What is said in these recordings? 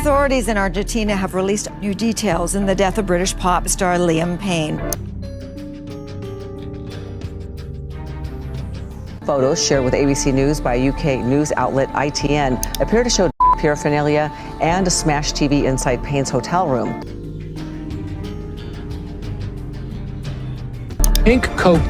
Authorities in Argentina have released new details in the death of British pop star Liam Payne. Photos shared with ABC News by UK news outlet ITN appear to show paraphernalia and a smashed TV inside Payne's hotel room. Pink coke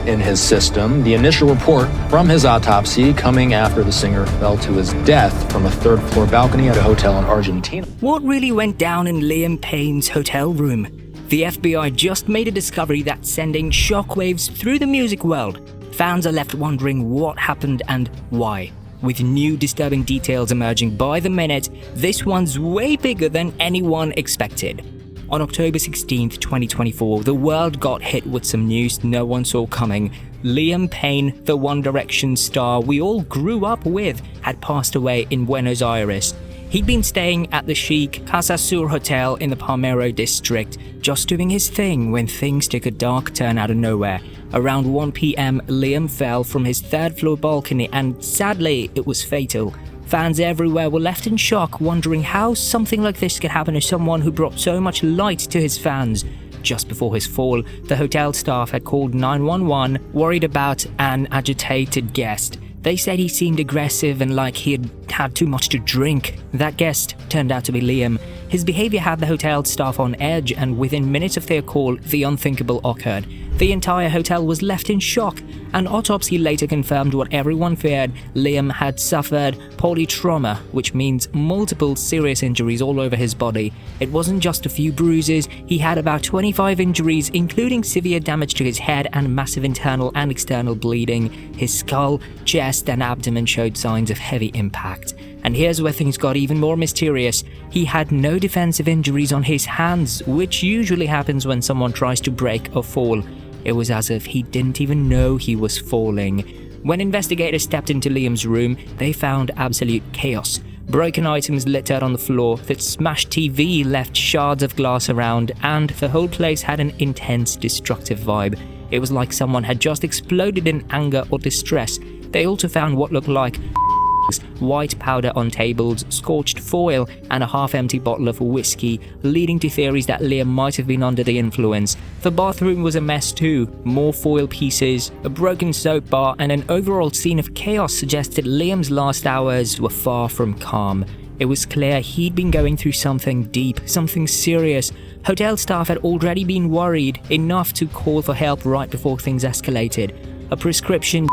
in his system. The initial report from his autopsy coming after the singer fell to his death from a third-floor balcony at a hotel in Argentina. What really went down in Liam Payne's hotel room? The FBI just made a discovery that's sending shockwaves through the music world. Fans are left wondering what happened and why. With new disturbing details emerging by the minute, this one's way bigger than anyone expected. On October 16th, 2024, the world got hit with some news no one saw coming. Liam Payne, the One Direction star we all grew up with, had passed away in Buenos Aires. He'd been staying at the chic Casa Sur Hotel in the Palmero district, just doing his thing when things took a dark turn out of nowhere. Around 1 p.m, Liam fell from his third-floor balcony and sadly, it was fatal. Fans everywhere were left in shock, wondering how something like this could happen to someone who brought so much light to his fans. Just before his fall, the hotel staff had called 911, worried about an agitated guest. They said he seemed aggressive and like he had had too much to drink. That guest turned out to be Liam. His behavior had the hotel staff on edge, and within minutes of their call, the unthinkable occurred. The entire hotel was left in shock. An autopsy later confirmed what everyone feared. Liam had suffered polytrauma, which means multiple serious injuries all over his body. It wasn't just a few bruises, he had about 25 injuries, including severe damage to his head and massive internal and external bleeding. His skull, chest, and abdomen showed signs of heavy impact. And here's where things got even more mysterious. He had no defensive injuries on his hands, which usually happens when someone tries to break or fall. It was as if he didn't even know he was falling. When investigators stepped into Liam's room, they found absolute chaos. Broken items littered on the floor, the smashed TV left shards of glass around, and the whole place had an intense, destructive vibe. It was like someone had just exploded in anger or distress. They also found what looked like white powder on tables, scorched foil, and a half-empty bottle of whiskey, leading to theories that Liam might have been under the influence. The bathroom was a mess too. More foil pieces, a broken soap bar, and an overall scene of chaos suggested Liam's last hours were far from calm. It was clear he'd been going through something deep, something serious. Hotel staff had already been worried enough to call for help right before things escalated. A prescription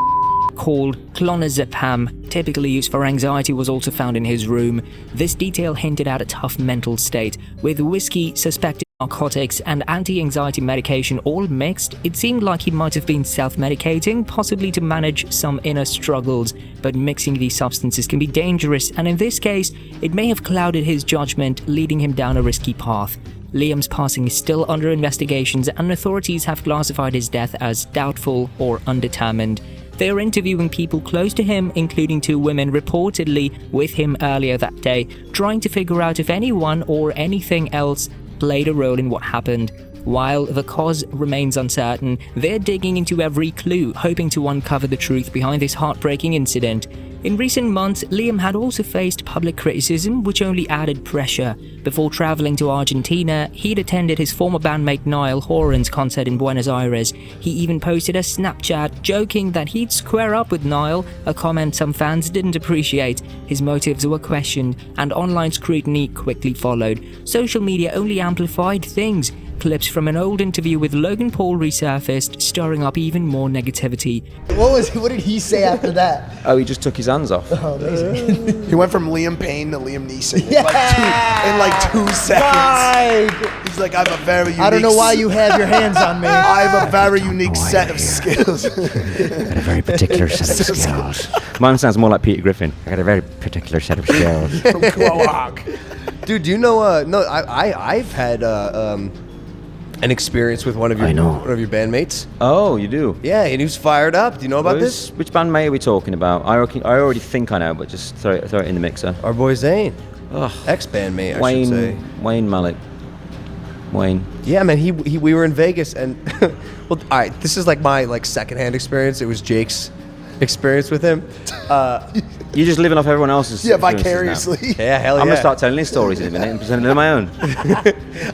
called clonazepam, typically used for anxiety, was also found in his room. This detail hinted at a tough mental state. With whiskey, suspected narcotics, and anti-anxiety medication all mixed, it seemed like he might have been self-medicating, possibly to manage some inner struggles. But mixing these substances can be dangerous, and in this case, it may have clouded his judgment, leading him down a risky path. Liam's passing is still under investigations, and authorities have classified his death as doubtful or undetermined. They are interviewing people close to him, including 2 women reportedly with him earlier that day, trying to figure out if anyone or anything else played a role in what happened. While the cause remains uncertain, they're digging into every clue, hoping to uncover the truth behind this heartbreaking incident. In recent months, Liam had also faced public criticism, which only added pressure. Before traveling to Argentina, he'd attended his former bandmate Niall Horan's concert in Buenos Aires. He even posted a Snapchat joking that he'd square up with Niall, a comment some fans didn't appreciate. His motives were questioned, and online scrutiny quickly followed. Social media only amplified things. Clips from an old interview with Logan Paul resurfaced, stirring up even more negativity. What did he say after that? Oh, he just took his hands off. Oh, amazing. He went from Liam Payne to Liam Neeson Yeah! in like 2 seconds. Right. He's like, I have a very unique... I don't know why you have your hands on me. I have a very unique set of skills. I got a very particular set of skills. Mine sounds more like Peter Griffin. I got a very particular set of skills. From Quahog. Dude, do you know, I've had an experience with one of your bandmates. Oh, you do? Yeah, and he was fired up. Do you know about this? Which bandmate are we talking about? I already think I know, but just throw it in the mixer. Our boy Zane. Ugh. Ex-bandmate, I should say. Wayne Malik. Wayne. Yeah, man, we were in Vegas, and well, all right, this is like my secondhand experience. It was Jake's experience with him. You're just living off everyone else's. Yeah, influences now. vicariously. Yeah, hell yeah. I'm gonna start telling these stories in a minute and presenting them my own.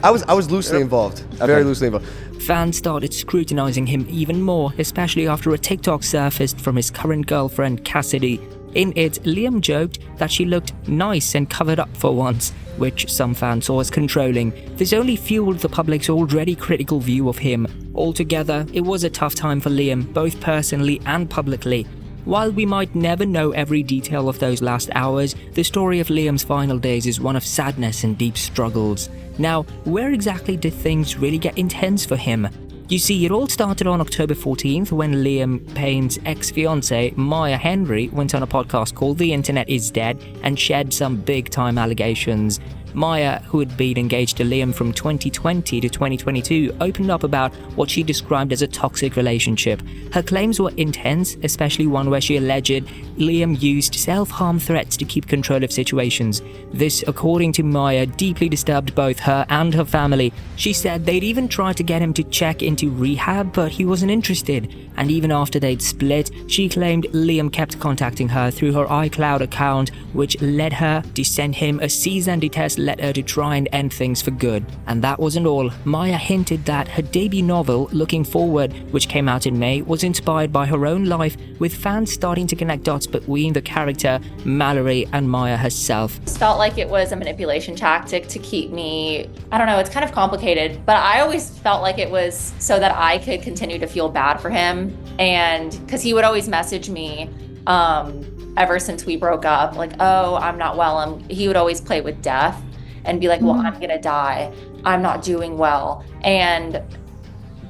I was loosely involved. Very loosely involved. Fans started scrutinizing him even more, especially after a TikTok surfaced from his current girlfriend Cassidy. In it, Liam joked that she looked nice and covered up for once, which some fans saw as controlling. This only fueled the public's already critical view of him. Altogether, it was a tough time for Liam, both personally and publicly. While we might never know every detail of those last hours, the story of Liam's final days is one of sadness and deep struggles. Now, where exactly did things really get intense for him? You see, it all started on October 14th when Liam Payne's ex-fiancée, Maya Henry, went on a podcast called The Internet Is Dead and shared some big-time allegations. Maya, who had been engaged to Liam from 2020 to 2022, opened up about what she described as a toxic relationship. Her claims were intense, especially one where she alleged Liam used self-harm threats to keep control of situations. This, according to Maya, deeply disturbed both her and her family. She said they'd even tried to get him to check into rehab, but he wasn't interested. And even after they'd split, she claimed Liam kept contacting her through her iCloud account, which led her to send him a cease and desist letter to try and end things for good. And that wasn't all. Maya hinted that her debut novel, Looking Forward, which came out in May, was inspired by her own life, with fans starting to connect dots between the character Mallory and Maya herself. It felt like it was a manipulation tactic to keep me, I don't know, it's kind of complicated, but I always felt like it was so that I could continue to feel bad for him. And because he would always message me ever since we broke up, like, oh, I'm not well. He would always play with death and be like, well, I'm gonna die. I'm not doing well. And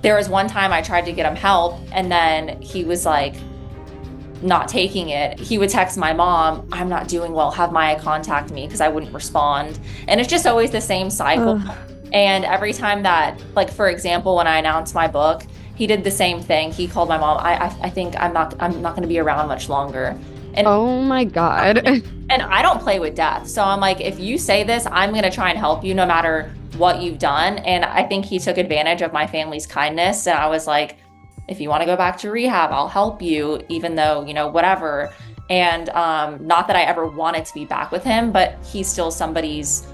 there was one time I tried to get him help, and then he was like, not taking it. He would text my mom, I'm not doing well, have Maya contact me, because I wouldn't respond. And it's just always the same cycle. And every time that, like, for example, when I announced my book, he did the same thing. He called my mom, I think I'm not gonna be around much longer. And oh my God. And I don't play with death. So I'm like, if you say this, I'm gonna try and help you no matter what you've done. And I think he took advantage of my family's kindness. And I was like, if you wanna go back to rehab, I'll help you, even though, whatever. And not that I ever wanted to be back with him, but he's still somebody's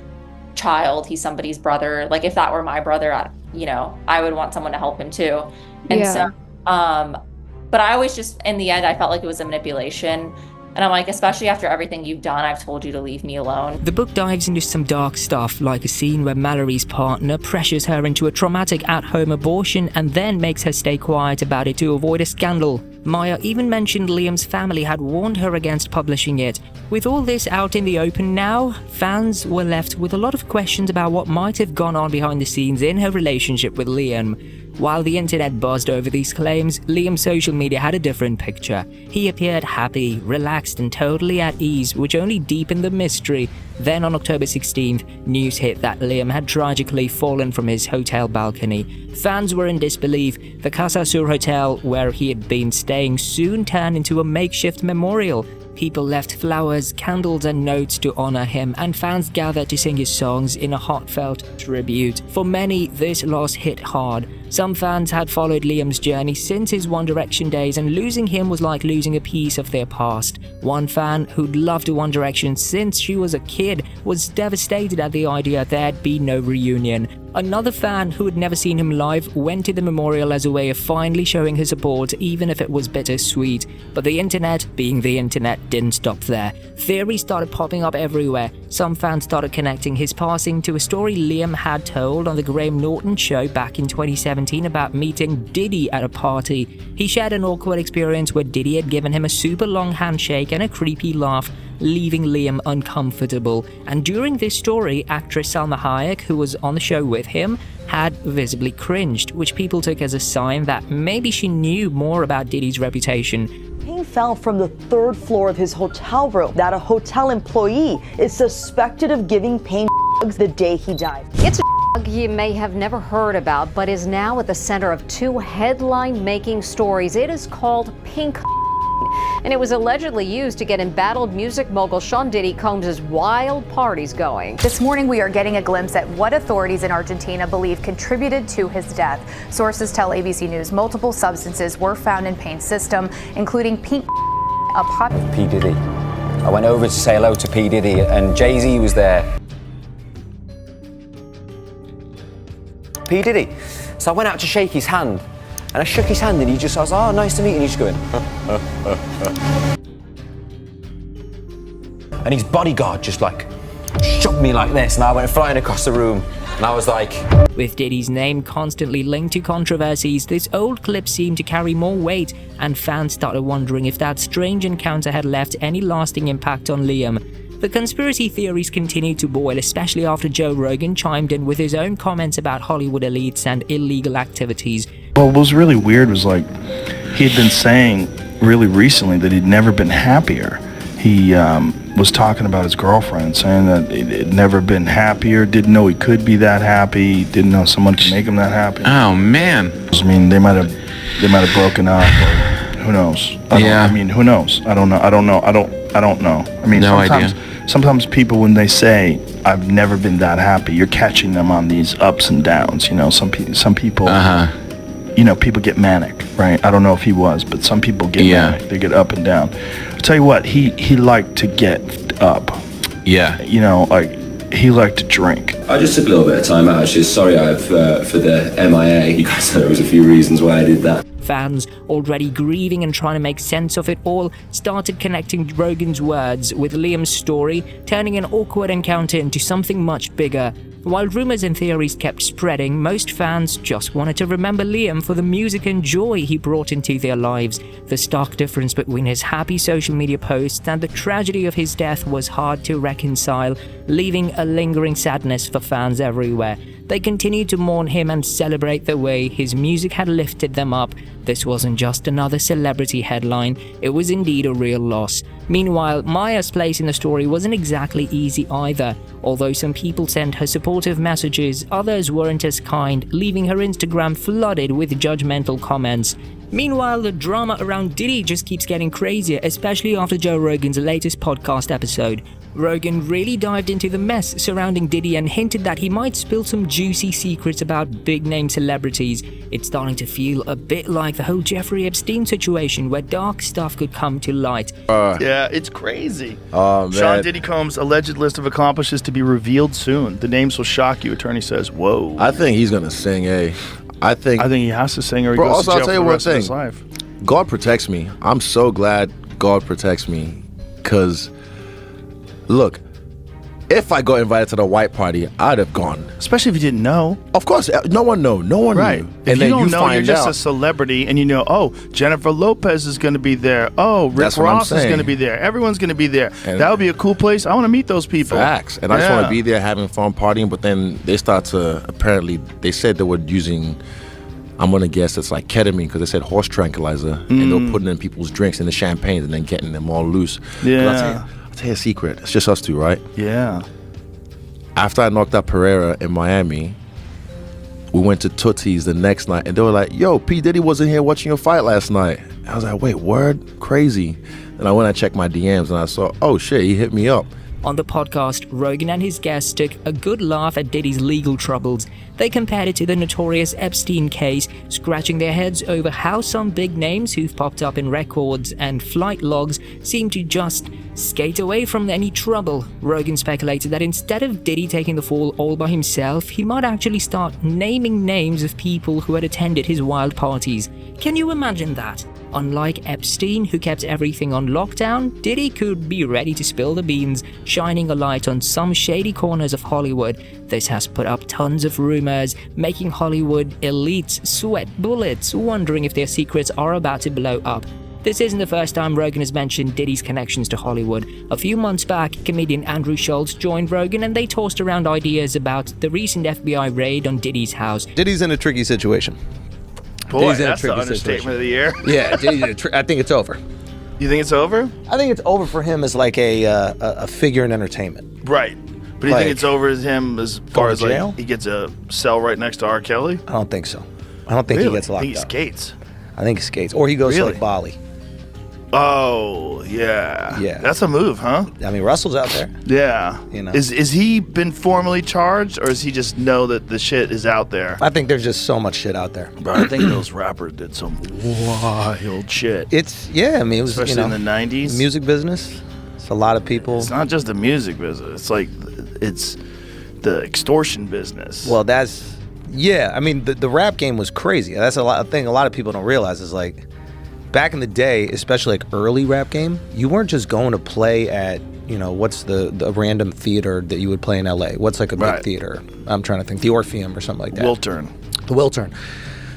child. He's somebody's brother. Like, if that were my brother, I would want someone to help him too. And so, but I always just, in the end, I felt like it was a manipulation. And I'm like, especially after everything you've done, I've told you to leave me alone. The book dives into some dark stuff, like a scene where Mallory's partner pressures her into a traumatic at-home abortion and then makes her stay quiet about it to avoid a scandal. Maya even mentioned Liam's family had warned her against publishing it. With all this out in the open now, fans were left with a lot of questions about what might have gone on behind the scenes in her relationship with Liam. While the internet buzzed over these claims, Liam's social media had a different picture. He appeared happy, relaxed, and totally at ease, which only deepened the mystery. Then on October 16th, news hit that Liam had tragically fallen from his hotel balcony. Fans were in disbelief. The Casa Sur Hotel, where he had been staying, soon turned into a makeshift memorial. People left flowers, candles, and notes to honor him, and fans gathered to sing his songs in a heartfelt tribute. For many, this loss hit hard. Some fans had followed Liam's journey since his One Direction days, and losing him was like losing a piece of their past. One fan who'd loved One Direction since she was a kid was devastated at the idea there'd be no reunion. Another fan who had never seen him live went to the memorial as a way of finally showing his support, even if it was bittersweet. But the internet, being the internet, didn't stop there. Theories started popping up everywhere. Some fans started connecting his passing to a story Liam had told on the Graham Norton show back in 2017 about meeting Diddy at a party. He shared an awkward experience where Diddy had given him a super long handshake and a creepy laugh, leaving Liam uncomfortable. And during this story, actress Salma Hayek, who was on the show with him, had visibly cringed, which people took as a sign that maybe she knew more about Diddy's reputation. Payne fell from the third floor of his hotel room. That a hotel employee is suspected of giving Payne drugs the day he died. It's a drug you may have never heard about, but is now at the center of two headline-making stories. It is called pink, and it was allegedly used to get embattled music mogul Sean Diddy Combs' wild parties going. This morning we are getting a glimpse at what authorities in Argentina believe contributed to his death. Sources tell ABC News multiple substances were found in Payne's system, including pink, a pot. P. Diddy I went over to say hello to P. Diddy, and Jay-Z was there. P. Diddy. So I went out to shake his hand, and I shook his hand, and I was, oh, nice to meet you, and he's just going, and his bodyguard just like shook me like this, and I went flying across the room, and I was like... With Diddy's name constantly linked to controversies, this old clip seemed to carry more weight, and fans started wondering if that strange encounter had left any lasting impact on Liam. The conspiracy theories continued to boil, especially after Joe Rogan chimed in with his own comments about Hollywood elites and illegal activities. Well, what was really weird was like, he had been saying really recently that he'd never been happier. He was talking about his girlfriend, saying that he'd never been happier, didn't know he could be that happy, didn't know someone could make him that happy. Oh man! I mean, they might have broken up, or who knows? I mean, who knows? I don't know. I don't know. I mean, no sometimes, idea. Sometimes people, when they say I've never been that happy, you're catching them on these ups and downs. You know, some people. You know, people get manic, right? I don't know if he was, but some people get manic. They get up and down. I'll tell you what, he liked to get up. Yeah. You know, like, he liked to drink. I just took a little bit of time out, actually. Sorry, for the MIA. You guys know there was a few reasons why I did that. Fans, already grieving and trying to make sense of it all, started connecting Rogan's words with Liam's story, turning an awkward encounter into something much bigger. While rumors and theories kept spreading, most fans just wanted to remember Liam for the music and joy he brought into their lives. The stark difference between his happy social media posts and the tragedy of his death was hard to reconcile, leaving a lingering sadness for fans everywhere. They continued to mourn him and celebrate the way his music had lifted them up. This wasn't just another celebrity headline, it was indeed a real loss. Meanwhile, Maya's place in the story wasn't exactly easy either. Although some people sent her supportive messages, others weren't as kind, leaving her Instagram flooded with judgmental comments. Meanwhile, the drama around Diddy just keeps getting crazier, especially after Joe Rogan's latest podcast episode. Rogan really dived into the mess surrounding Diddy and hinted that he might spill some juicy secrets about big-name celebrities. It's starting to feel a bit like the whole Jeffrey Epstein situation, where dark stuff could come to light. Yeah, it's crazy. Oh, man. Sean Diddy Combs' alleged list of accomplices to be revealed soon. The names will shock you, attorney says. Whoa. I think he's gonna sing, I think he has to sing or he Bro, goes also, to jail I'll tell you for the one rest of his thing. life. God protects me. I'm so glad God protects me. Because, look, if I got invited to the white party, I'd have gone. Especially if you didn't know. Of course, no one knew. No one Right. knew. If And you then don't know, find you're just out. a celebrity, and you know, oh, Jennifer Lopez is going to be there. Oh, Rick That's what I'm Ross is saying. going to be there. Everyone's going to be there. And- That would be a cool place. I want to meet those people. Facts. And I just want to be there having fun partying, but then they start to, apparently, they said they were using, I'm going to guess it's like ketamine, because they said horse tranquilizer, and they were putting in people's drinks in the champagne and then getting them all loose. 'Cause Yeah. I'll tell you a secret. It's just us two, right? Yeah. After I knocked out Pereira in Miami, we went to Tootsie's the next night, and they were like, yo, P. Diddy wasn't here watching your fight last night. I was like, wait, word? Crazy. And I went and checked my DMs, and I saw, oh, shit, he hit me up. On the podcast, Rogan and his guests took a good laugh at Diddy's legal troubles. They compared it to the notorious Epstein case, scratching their heads over how some big names who've popped up in records and flight logs seem to just skate away from any trouble. Rogan speculated that instead of Diddy taking the fall all by himself, he might actually start naming names of people who had attended his wild parties. Can you imagine that? Unlike Epstein, who kept everything on lockdown, Diddy could be ready to spill the beans, shining a light on some shady corners of Hollywood. This has put up tons of rumors, making Hollywood elites sweat bullets, wondering if their secrets are about to blow up. This isn't the first time Rogan has mentioned Diddy's connections to Hollywood. A few months back, comedian Andrew Schultz joined Rogan and they tossed around ideas about the recent FBI raid on Diddy's house. Diddy's in a tricky situation. Boy, that's the understatement of the year. Yeah, I think it's over. You think it's over? I think it's over for him as like a figure in entertainment. Right. But do you think it's over as him as far Going as to jail? like he gets a cell right next to R. Kelly? I don't think so. I don't think he gets locked I think he up. skates. I think he skates. Or he goes to Really? like Bali. Oh, yeah. Yeah. That's a move, huh? I mean, Russell's out there. Yeah. You know. Is he been formally charged, or does he just know that the shit is out there? I think there's just so much shit out there. But I think those rappers did some wild shit. I mean, it was, especially in the 90s. music business. a lot of people. It's not just the music business. It's like, it's the extortion business. Well, yeah. I mean, the rap game was crazy. That's a thing a lot of people don't realize is like, back in the day, especially like early rap game, you weren't just going to play at, what's the random theater that you would play in LA? What's like a big theater? I'm trying to think. The Orpheum or something like that. The Wiltern.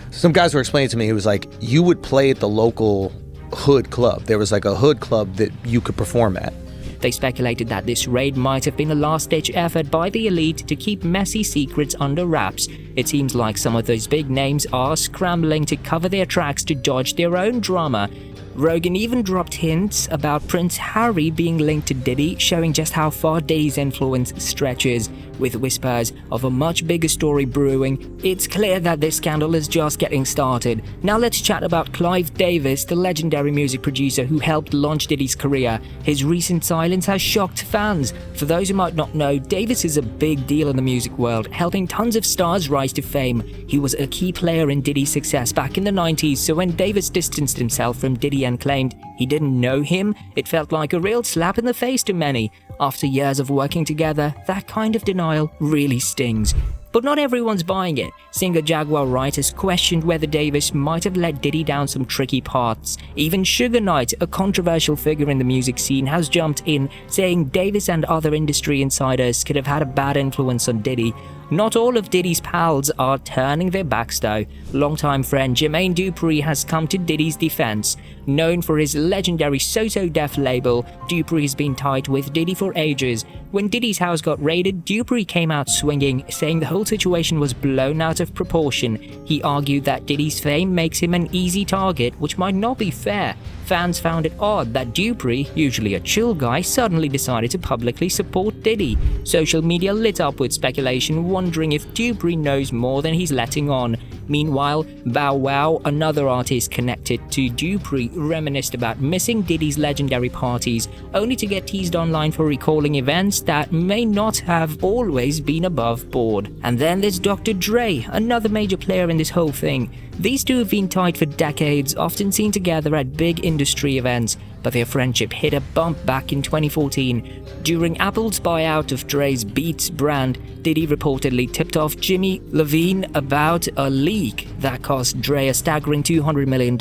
Some guys were explaining to me, he was like, you would play at the local hood club. There was like a hood club that you could perform at. They speculated that this raid might have been a last-ditch effort by the elite to keep messy secrets under wraps. It seems like some of those big names are scrambling to cover their tracks to dodge their own drama. Rogan even dropped hints about Prince Harry being linked to Diddy, showing just how far Diddy's influence stretches. With whispers of a much bigger story brewing, it's clear that this scandal is just getting started. Now let's chat about Clive Davis, the legendary music producer who helped launch Diddy's career. His recent silence has shocked fans. For those who might not know, Davis is a big deal in the music world, helping tons of stars rise to fame. He was a key player in Diddy's success back in the 90s, so when Davis distanced himself from Diddy and claimed he didn't know him, it felt like a real slap in the face to many. After years of working together, that kind of denial really stings. But not everyone's buying it. Singer Jaguar Wright has questioned whether Davis might have let Diddy down some tricky paths. Even Suge Knight, a controversial figure in the music scene, has jumped in, saying Davis and other industry insiders could have had a bad influence on Diddy. Not all of Diddy's pals are turning their backs though. Longtime friend Jermaine Dupri has come to Diddy's defense. Known for his legendary So-So Def label, Dupri has been tight with Diddy for ages. When Diddy's house got raided, Dupri came out swinging, saying the whole situation was blown out of proportion. He argued that Diddy's fame makes him an easy target, which might not be fair. Fans found it odd that Dupri, usually a chill guy, suddenly decided to publicly support Diddy. Social media lit up with speculation, wondering if Dupri knows more than he's letting on. Meanwhile, Bow Wow, another artist connected to Dupri, reminisced about missing Diddy's legendary parties, only to get teased online for recalling events that may not have always been above board. And then there's Dr. Dre, another major player in this whole thing. These two have been tight for decades, often seen together at big industry events, but their friendship hit a bump back in 2014. During Apple's buyout of Dre's Beats brand, Diddy reportedly tipped off Jimmy Levine about a leak that cost Dre a staggering $200 million.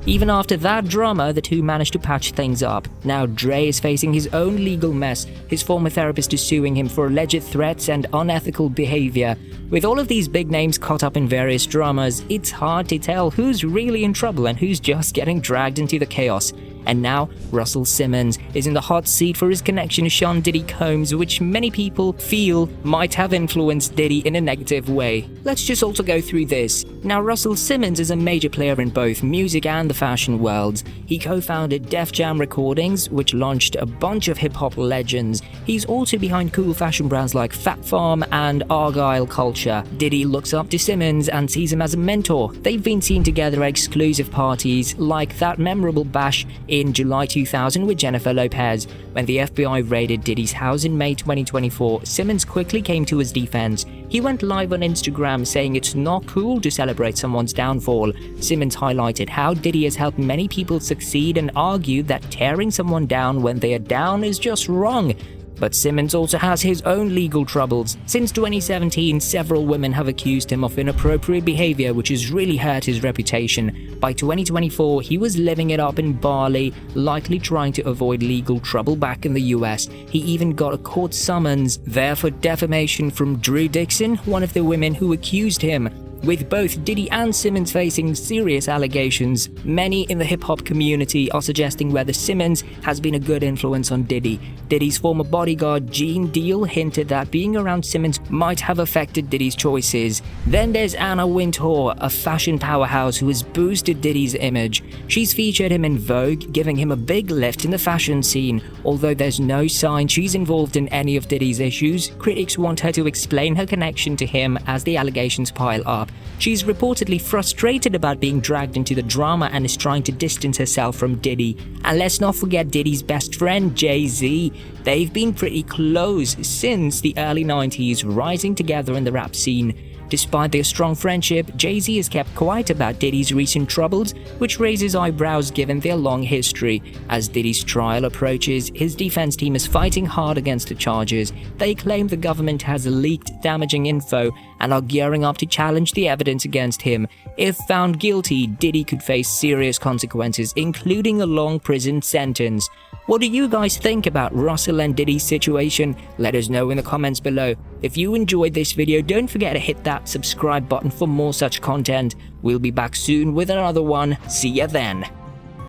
Even after that drama, the two managed to patch things up. Now Dre is facing his own legal mess. His former therapist is suing him for alleged threats and unethical behavior. With all of these big names caught up in various dramas, it's hard to tell who's really in trouble and who's just getting dragged into the chaos. And now, Russell Simmons is in the hot seat for his connection to Sean Diddy Combs, which many people feel might have influenced Diddy in a negative way. Let's just also go through this. Now, Russell Simmons is a major player in both music and the fashion worlds. He co-founded Def Jam Recordings, which launched a bunch of hip-hop legends. He's also behind cool fashion brands like Fat Farm and Argyle Culture. Diddy looks up to Simmons and sees him as a mentor. They've been seen together at exclusive parties, like that memorable bash in July 2000 with Jennifer Lopez. When the FBI raided Diddy's house in May 2024, Simmons quickly came to his defense. He went live on Instagram saying it's not cool to celebrate someone's downfall. Simmons highlighted how Diddy has helped many people succeed and argued that tearing someone down when they are down is just wrong. But Simmons also has his own legal troubles. Since 2017, several women have accused him of inappropriate behavior, which has really hurt his reputation. By 2024, he was living it up in Bali, likely trying to avoid legal trouble back in the US. He even got a court summons there for defamation from Drew Dixon, one of the women who accused him. With both Diddy and Simmons facing serious allegations, many in the hip-hop community are suggesting whether Simmons has been a good influence on Diddy. Diddy's former bodyguard Gene Deal hinted that being around Simmons might have affected Diddy's choices. Then there's Anna Wintour, a fashion powerhouse who has boosted Diddy's image. She's featured him in Vogue, giving him a big lift in the fashion scene. Although there's no sign she's involved in any of Diddy's issues, critics want her to explain her connection to him as the allegations pile up. She's reportedly frustrated about being dragged into the drama and is trying to distance herself from Diddy. And let's not forget Diddy's best friend, Jay-Z. They've been pretty close since the early 90s, rising together in the rap scene. Despite their strong friendship, Jay-Z has kept quiet about Diddy's recent troubles, which raises eyebrows given their long history. As Diddy's trial approaches, his defense team is fighting hard against the charges. They claim the government has leaked damaging info and are gearing up to challenge the evidence against him. If found guilty, Diddy could face serious consequences, including a long prison sentence. What do you guys think about Russell and Diddy's situation? Let us know in the comments below. If you enjoyed this video, don't forget to hit that subscribe button for more such content. We'll be back soon with another one. See ya then.